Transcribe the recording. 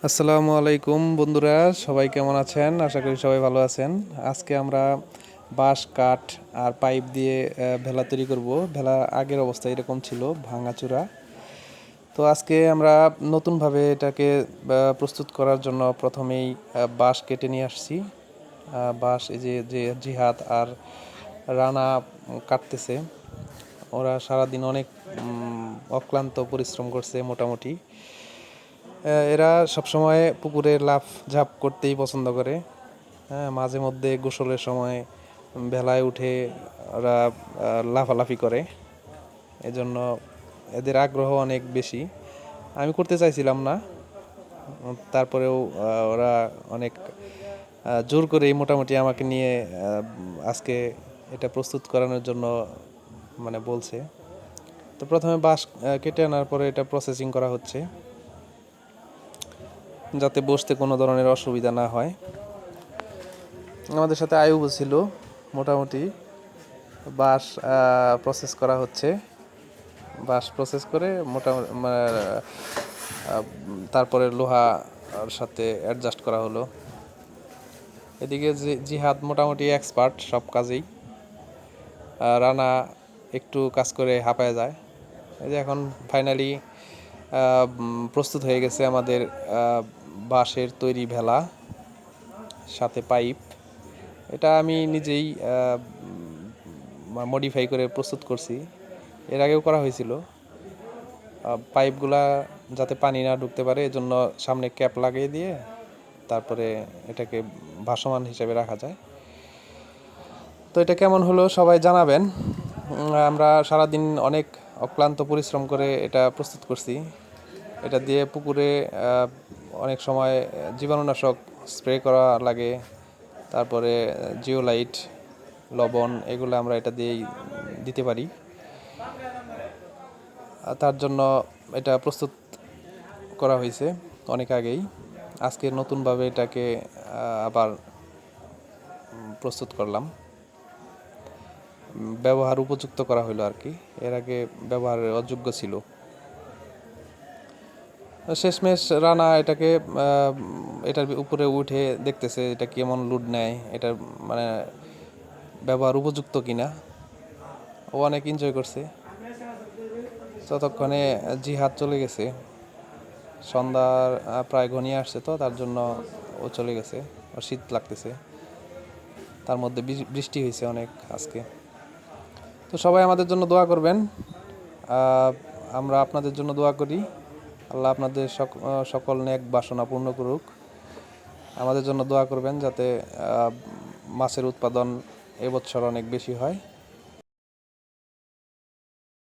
আসসালামু আলাইকুম বন্ধুরা, সবাই কেমন আছেন? আশা করি সবাই ভালো আছেন। আজকে আমরা বাঁশ, কাঠ আর পাইপ দিয়ে ভেলা তৈরি করব। ভেলা আগের অবস্থা এরকম ছিল, ভাঙাচোরা। তো আজকে আমরা নতুনভাবে এটাকে প্রস্তুত করার জন্য প্রথমেই বাঁশ কেটে নিয়ে আসছি। বাঁশ এই যে যে জিহাদ আর রানা কাটতেছে। ওরা সারাদিন অনেক অক্লান্ত পরিশ্রম করছে মোটামুটি। এরা সবসময় পুকুরে লাফ ঝাঁপ করতেই পছন্দ করে। হ্যাঁ, মাঝে মধ্যে গোসলের সময় ভেলায় উঠে ওরা লাফালাফি করে। এজন্য এদের আগ্রহ অনেক বেশি। আমি করতে চাইছিলাম না, তারপরেও ওরা অনেক জোর করেই মোটামুটি আমাকে নিয়ে আজকে এটা প্রস্তুত করানোর জন্য মানে বলছে। তো প্রথমে বাঁশ কেটে আনার পরে এটা প্রসেসিং করা হচ্ছে, যাতে বসতে কোনো ধরনের অসুবিধা না হয়। আমাদের সাথে আয়ুব ছিল। মোটামুটি বাঁশ প্রসেস করা হচ্ছে। বাঁশ প্রসেস করে মোটামুটি তারপরে লোহার সাথে অ্যাডজাস্ট করা হলো। এদিকে জিহাদ মোটামুটি এক্সপার্ট সব কাজেই। রানা একটু কাজ করে হাঁপায় যায়। এই যে এখন ফাইনালি প্রস্তুত হয়ে গেছে আমাদের বাঁশের তৈরি ভেলা, সাথে পাইপ। এটা আমি নিজেই মডিফাই করে প্রস্তুত করছি। এর আগেও করা হয়েছিল। পাইপগুলা যাতে পানি না ঢুকতে পারে এজন্য সামনে ক্যাপ লাগিয়ে দিয়ে তারপরে এটাকে ভাসমান হিসেবে রাখা যায়। তো এটা কেমন হলো সবাই জানাবেন। আমরা সারাদিন অনেক অক্লান্ত পরিশ্রম করে এটা প্রস্তুত করছি। এটা দিয়ে পুকুরে অনেক সময় জীবাণুনাশক স্প্রে করা লাগে, তারপরে জিওলাইট, লবণ, এগুলো আমরা এটা দিয়েই দিতে পারি। তার জন্য এটা প্রস্তুত করা হয়েছে অনেক আগেই। আজকে নতুনভাবে এটাকে আবার প্রস্তুত করলাম, ব্যবহার উপযুক্ত করা হলো আর কি। এর আগে ব্যবহারের অযোগ্য ছিল। শেষমেশ রানা এটাকে এটার উপরে উঠে দেখতেছে এটা কেমন লোড নেয়, এটার মানে ব্যবহার উপযুক্ত কিনা। ও অনেক এনজয় করছে। ততক্ষণে জিহাদ চলে গেছে। সন্ধ্যার প্রায় ঘনিয়ে আসছে, তো তার জন্য ও চলে গেছে। ওর শীত লাগতেছে, তার মধ্যে বৃষ্টি হয়েছে অনেক আজকে। তো সবাই আমাদের জন্য দোয়া করবেন। আমরা আপনাদের জন্য দোয়া করি। আল্লাহ আপনাদের সকল নেক বাসনা পূর্ণ করুক। আমাদের জন্য দোয়া করবেন যাতে মাছের উৎপাদন এবছর অনেক বেশি হয়।